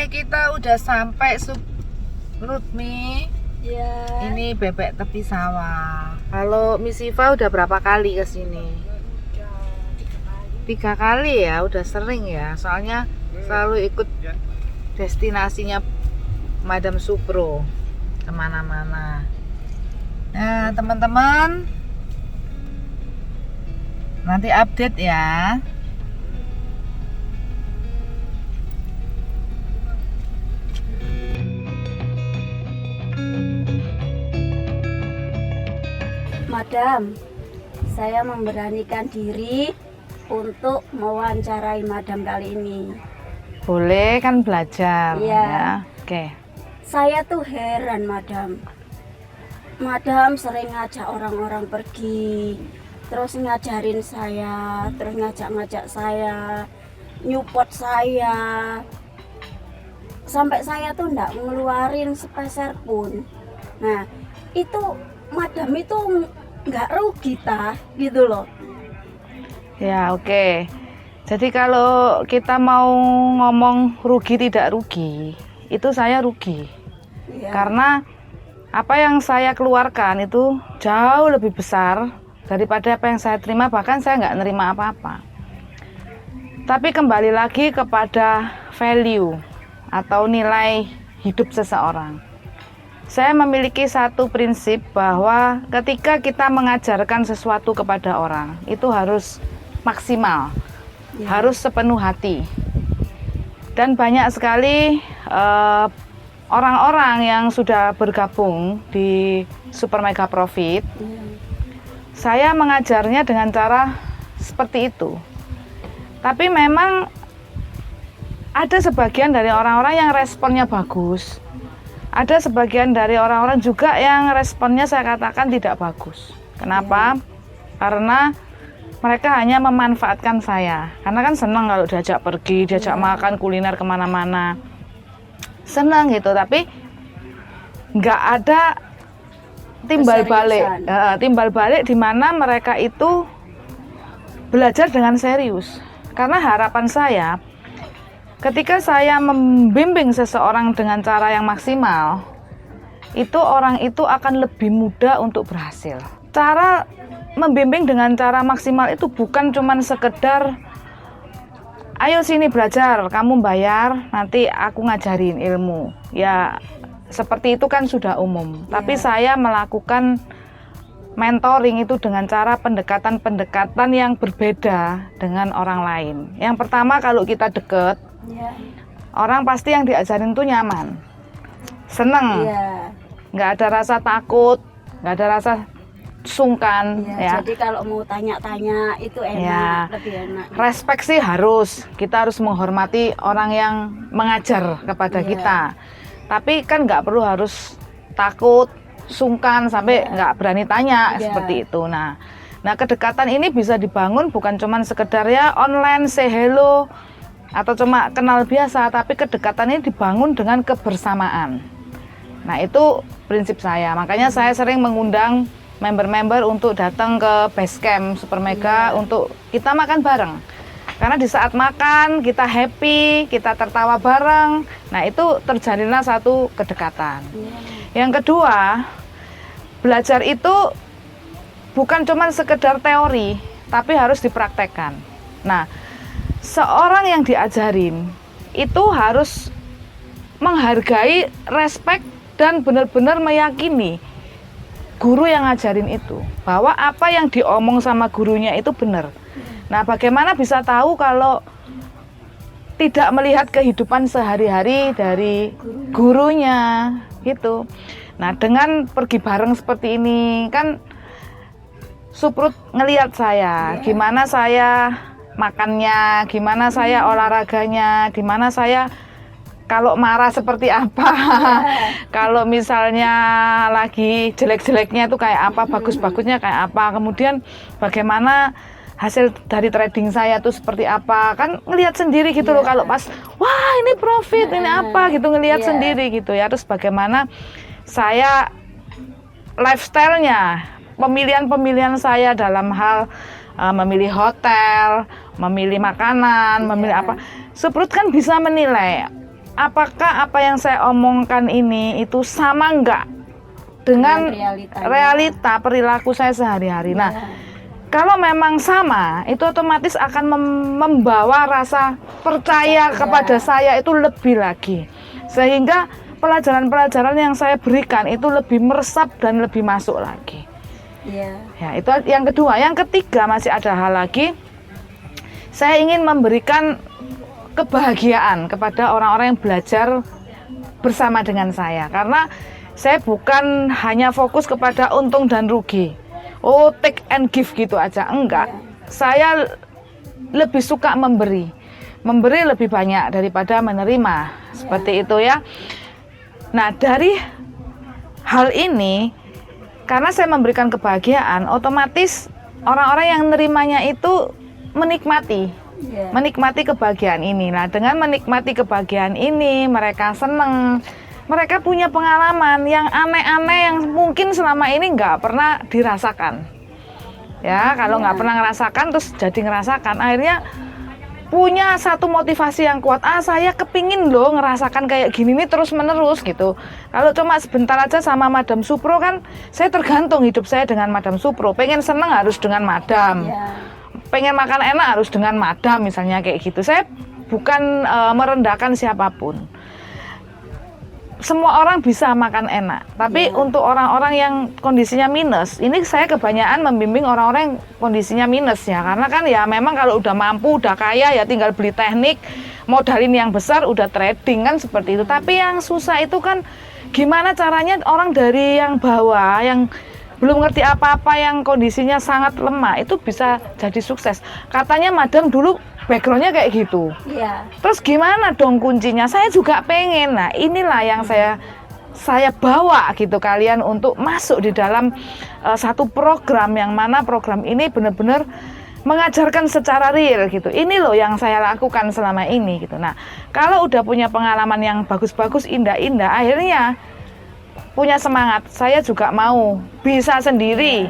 kita udah sampai Suprutmi. Ya. Ini bebek tepi sawah. Kalau Miss Siva udah berapa kali ke sini? 3 kali ya, udah sering ya. Soalnya selalu ikut destinasinya Madam Supro kemana-mana. Nah teman-teman, nanti update ya. Madam, saya memberanikan diri untuk mewawancarai Madam kali ini. Boleh kan belajar Iya. ya. Oke. Saya tuh heran, Madam. Madam sering ngajak orang-orang pergi, terus ngajarin saya, terus ngajak-ngajak saya, nyupport saya. Sampai saya tuh nggak ngeluarin sepeser pun. Nah, itu Madam itu nggak rugi gitu loh. Ya oke. Jadi kalau kita mau ngomong rugi tidak rugi, itu saya rugi. Iya. Karena apa yang saya keluarkan itu jauh lebih besar daripada apa yang saya terima, bahkan saya nggak nerima apa-apa. Tapi kembali lagi kepada value atau nilai hidup seseorang. Saya memiliki satu prinsip bahwa ketika kita mengajarkan sesuatu kepada orang, itu harus maksimal, harus sepenuh hati. Dan banyak sekali orang-orang yang sudah bergabung di Super Mega Profit, saya mengajarnya dengan cara seperti itu. Tapi memang ada sebagian dari orang-orang yang responnya bagus. Ada sebagian dari orang-orang juga yang responnya saya katakan tidak bagus. Kenapa? Karena mereka hanya memanfaatkan saya. Karena kan senang kalau diajak pergi, diajak makan, kuliner kemana-mana. Senang gitu, tapi nggak ada timbal balik. Timbal balik di mana mereka itu belajar dengan serius. Karena harapan saya, ketika saya membimbing seseorang dengan cara yang maksimal, itu orang itu akan lebih mudah untuk berhasil. Cara membimbing dengan cara maksimal itu bukan cuma sekedar ayo sini belajar, kamu bayar, nanti aku ngajarin ilmu. Ya seperti itu kan sudah umum. Tapi saya melakukan mentoring itu dengan cara pendekatan-pendekatan yang berbeda dengan orang lain. Yang pertama, kalau kita deket, orang pasti yang diajarin tuh nyaman, seneng, nggak ada rasa takut, nggak ada rasa sungkan. Jadi kalau mau tanya-tanya itu enak, lebih enak. Respect sih harus, kita harus menghormati orang yang mengajar kepada kita. Tapi kan nggak perlu harus takut, sungkan sampai nggak berani tanya seperti itu. Nah, kedekatan ini bisa dibangun bukan cuma sekedar ya online say hello atau cuma kenal biasa, tapi kedekatan ini dibangun dengan kebersamaan. Nah itu prinsip saya, makanya saya sering mengundang member-member untuk datang ke base camp Super Mega untuk kita makan bareng. Karena di saat makan kita happy, kita tertawa bareng, nah itu terjalinlah satu kedekatan. Yang kedua, belajar itu bukan cuma sekedar teori, tapi harus dipraktekkan. Nah, seorang yang diajarin itu harus menghargai, respect, dan benar-benar meyakini guru yang ngajarin itu, bahwa apa yang diomong sama gurunya itu benar. Nah, bagaimana bisa tahu kalau tidak melihat kehidupan sehari-hari dari gurunya gitu. Nah, dengan pergi bareng seperti ini kan Suprut ngelihat saya, gimana saya makannya, gimana saya olahraganya, gimana saya kalau marah seperti apa, kalau misalnya lagi jelek-jeleknya itu kayak apa, bagus-bagusnya kayak apa, kemudian bagaimana hasil dari trading saya tuh seperti apa, kan ngelihat sendiri gitu loh. Kalau pas wah ini profit, ini apa gitu, ngelihat sendiri gitu ya. Terus bagaimana saya lifestyle-nya, pemilihan saya dalam hal memilih hotel, memilih makanan, memilih apa, Suprut kan bisa menilai apakah apa yang saya omongkan ini itu sama enggak dengan realita perilaku saya sehari-hari. Nah, kalau memang sama, itu otomatis akan membawa rasa percaya kepada saya itu lebih lagi. Sehingga pelajaran-pelajaran yang saya berikan itu lebih meresap dan lebih masuk lagi. Ya, itu yang kedua. Yang ketiga, masih ada hal lagi. Saya ingin memberikan kebahagiaan kepada orang-orang yang belajar bersama dengan saya, karena saya bukan hanya fokus kepada untung dan rugi, take and give gitu aja, enggak. Saya lebih suka memberi lebih banyak daripada menerima, seperti itu ya. Nah, dari hal ini, karena saya memberikan kebahagiaan, otomatis orang-orang yang menerimanya itu menikmati kebahagiaan ini. Nah, dengan menikmati kebahagiaan ini, mereka seneng, mereka punya pengalaman yang aneh-aneh yang mungkin selama ini nggak pernah dirasakan. Ya, kalau nggak pernah ngerasakan terus jadi ngerasakan, akhirnya punya satu motivasi yang kuat. Saya kepingin loh ngerasakan kayak gini nih terus menerus gitu. Kalau cuma sebentar aja sama Madam Supro kan, saya tergantung hidup saya dengan Madam Supro. Pengen seneng harus dengan Madam. Pengen makan enak harus dengan Madam, misalnya kayak gitu. Saya bukan merendahkan siapapun. Semua orang bisa makan enak, tapi untuk orang-orang yang kondisinya minus, ini saya kebanyakan membimbing orang-orang yang kondisinya minus ya, karena kan ya memang kalau udah mampu, udah kaya ya tinggal beli teknik, modalin yang besar, udah trading kan seperti itu. Tapi yang susah itu kan gimana caranya orang dari yang bawah, yang belum ngerti apa-apa, yang kondisinya sangat lemah, itu bisa jadi sukses. Katanya Madam dulu backgroundnya kayak gitu. Terus gimana dong kuncinya? Saya juga pengen. Nah, inilah yang saya bawa gitu kalian untuk masuk di dalam satu program, yang mana program ini benar-benar mengajarkan secara real gitu. Ini loh yang saya lakukan selama ini gitu. Nah, kalau udah punya pengalaman yang bagus-bagus, indah-indah, akhirnya punya semangat. Saya juga mau bisa sendiri.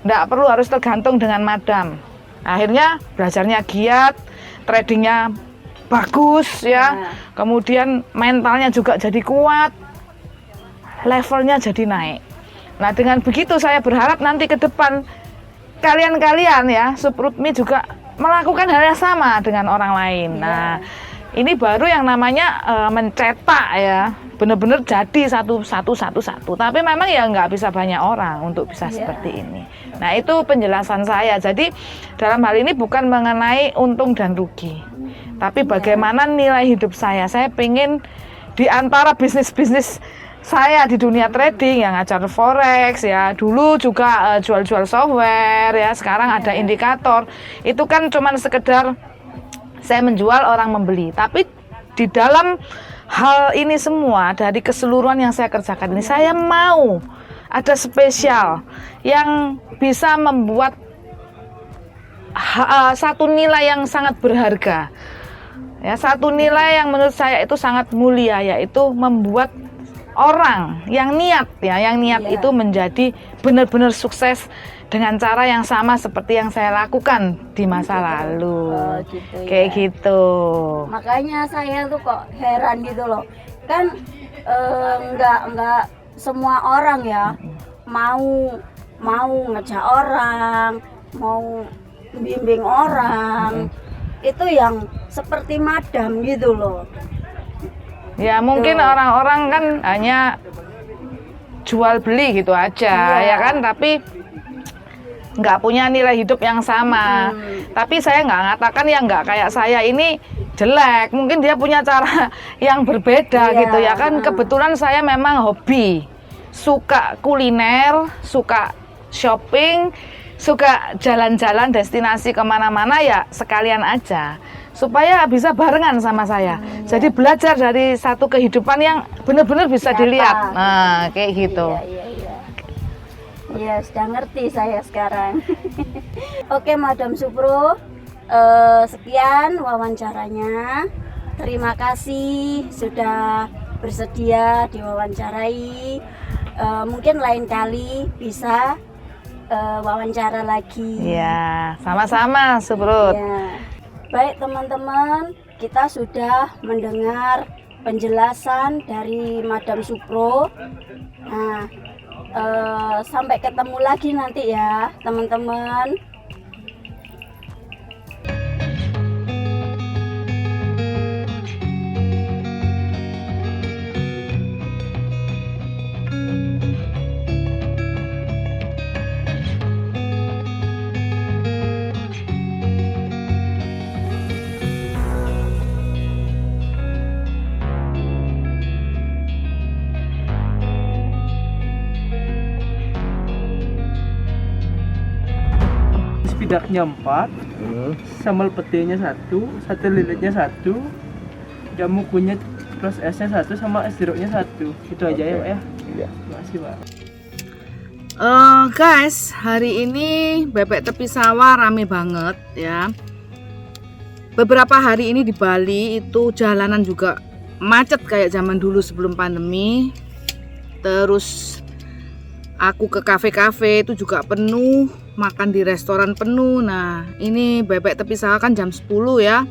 Nggak perlu harus tergantung dengan Madam. Akhirnya belajarnya giat, tradingnya bagus ya, kemudian mentalnya juga jadi kuat, levelnya jadi naik. Nah, dengan begitu saya berharap nanti ke depan kalian-kalian ya, Suprutmi juga melakukan hal yang sama dengan orang lain. Nah, ini baru yang namanya mencetak ya, benar-benar jadi satu. Tapi memang ya nggak bisa banyak orang untuk bisa seperti ini. Nah, itu penjelasan saya. Jadi dalam hal ini bukan mengenai untung dan rugi, tapi bagaimana nilai hidup saya. Saya pengen di antara bisnis-bisnis saya di dunia trading, yang ngajar forex ya, dulu juga jual-jual software ya, sekarang ada indikator. Itu kan cuman sekedar saya menjual, orang membeli. Tapi di dalam hal ini semua, dari keseluruhan yang saya kerjakan ini, saya mau ada spesial yang bisa membuat satu nilai yang sangat berharga. Ya, satu nilai yang menurut saya itu sangat mulia, yaitu membuat orang yang niat itu menjadi benar-benar sukses dengan cara yang sama seperti yang saya lakukan di masa lalu. Kayak gitu. Makanya saya tuh kok heran gitu loh. Kan enggak semua orang ya mau ngejak orang, mau bimbing orang. Itu yang seperti Madam gitu loh. Ya, mungkin orang-orang kan hanya jual beli gitu aja ya kan, tapi nggak punya nilai hidup yang sama. Tapi saya nggak ngatakan yang nggak kayak saya ini jelek, mungkin dia punya cara yang berbeda gitu ya kan. Kebetulan saya memang hobi, suka kuliner, suka shopping, suka jalan-jalan destinasi kemana-mana, ya sekalian aja supaya bisa barengan sama saya. Jadi belajar dari satu kehidupan yang benar-benar bisa dilihat. Nah, kayak gitu. Iya, sudah ngerti saya sekarang. Oke, Madam Supro, sekian wawancaranya. Terima kasih sudah bersedia diwawancarai. Mungkin lain kali bisa wawancara lagi. Iya, sama-sama, Suprut. Ya. Baik teman-teman, kita sudah mendengar penjelasan dari Madam Supro. Nah, sampai ketemu lagi nanti ya teman-teman. Spidaknya 4, sambal petenya 1, sate lilitnya 1, jamu kunyit plus esnya 1, sama es jeruknya 1. Itu aja ya Pak ya. Iya. Terima kasih Pak. Guys, hari ini bebek tepi sawah rame banget ya. Beberapa hari ini di Bali itu jalanan juga macet kayak zaman dulu sebelum pandemi. Terus aku ke kafe-kafe itu juga penuh, makan di restoran penuh. Nah, ini bebek tepi sawah kan jam 10 ya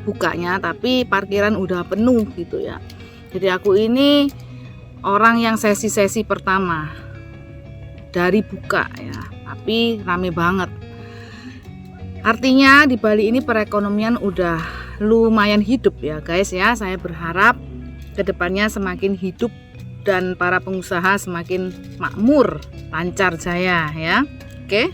bukanya, tapi parkiran udah penuh gitu ya. Jadi aku ini orang yang sesi-sesi pertama dari buka ya, tapi rame banget. Artinya di Bali ini perekonomian udah lumayan hidup ya guys ya. Saya berharap kedepannya semakin hidup dan para pengusaha semakin makmur, lancar jaya ya. Oke.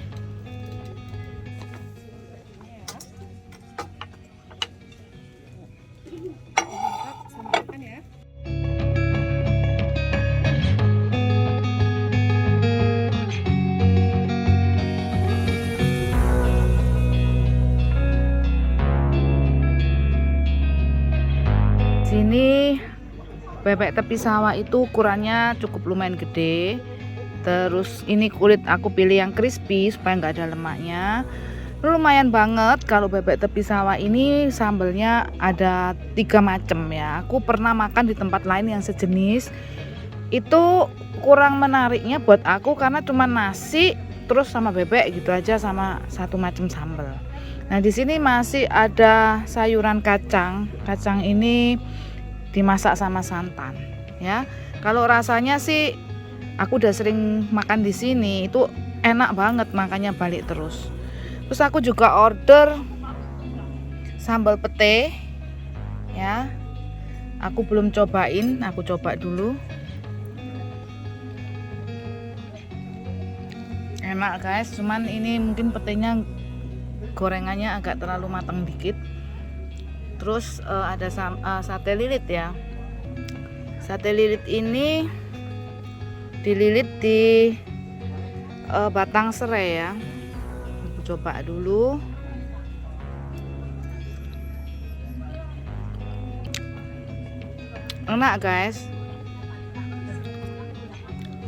Sini bebek tepi sawah itu ukurannya cukup lumayan gede. Terus ini kulit aku pilih yang crispy supaya nggak ada lemaknya. Lumayan banget kalau bebek tepi sawah ini sambelnya ada 3 macam ya. Aku pernah makan di tempat lain yang sejenis. Itu kurang menariknya buat aku karena cuma nasi terus sama bebek gitu aja sama 1 macam sambel. Nah, di sini masih ada sayuran kacang. Kacang ini dimasak sama santan ya. Kalau rasanya sih aku udah sering makan di sini, itu enak banget, makanya balik terus. Terus aku juga order sambal pete ya. Aku belum cobain, aku coba dulu. Enak guys, cuman ini mungkin petenya gorengannya agak terlalu matang dikit. Terus ada sate lilit ya. Sate lilit ini dililit di batang serai ya. Aku coba dulu. Enak guys.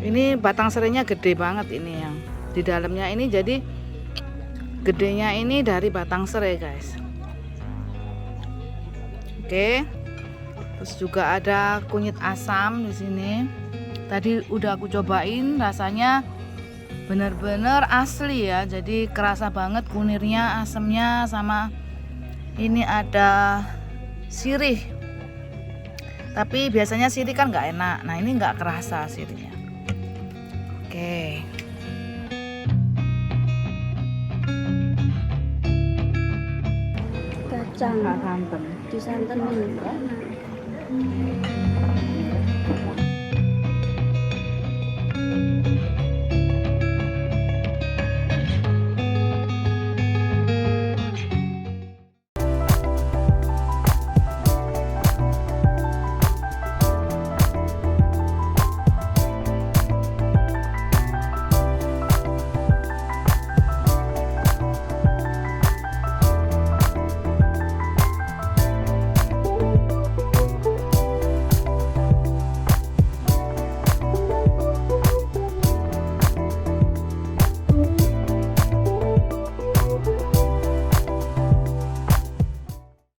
Ini batang serainya gede banget ini yang di dalamnya ini, jadi gedenya ini dari batang serai guys. Oke. Terus juga ada kunyit asam di sini. Tadi udah aku cobain, rasanya bener-bener asli ya. Jadi kerasa banget kunirnya, asamnya, sama ini ada sirih. Tapi biasanya sirih kan nggak enak. Nah, ini nggak kerasa sirihnya. Oke. Kacang Nggak santan. disantenin enak.